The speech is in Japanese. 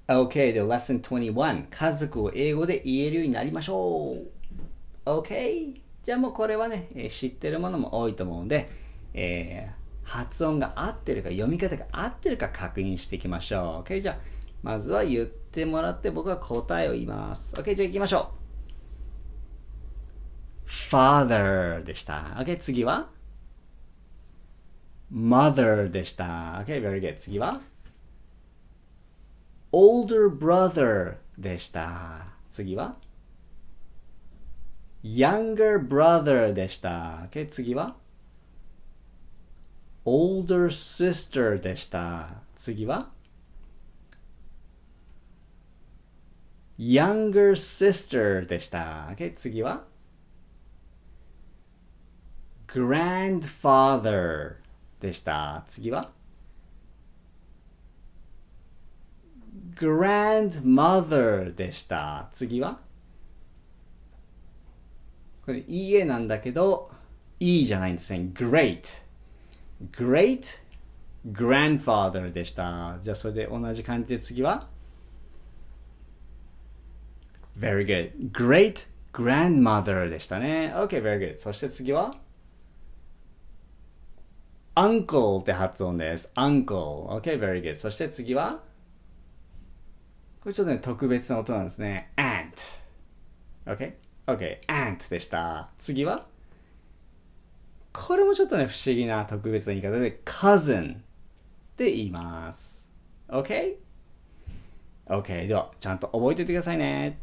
OK で Lesson 21家族を英語で言えるようになりましょう。 OK じゃあもうこれはね、知ってるものも多いと思うんで、発音が合ってるか読み方が合ってるか確認していきましょう。 OK じゃあまずは言ってもらって僕は答えを言います。 OK じゃあ行きましょう。 Father でした。 OK 次は Mother でした。 OK very good 次は Older brother でした。次は Younger brother でした。 OK 次は Older sister でした。次は Younger sister でした。 OK 次は Grandfather でした。次は Grandmother でした。次はこれ EA なんだけど E じゃないんですね。Great grandfather でした。じゃあそれで同じ感じで次は Very good great grandmother でしたね。 OK very good そして次は Uncle って発音です。 Uncle OK very good そして次はこれちょっとね特別な音なんですね。 Aunt OK Aunt でした。次はこれもちょっとね不思議な特別な言い方で Cousin って言います。 OK? OK ではちゃんと覚えておいてくださいね。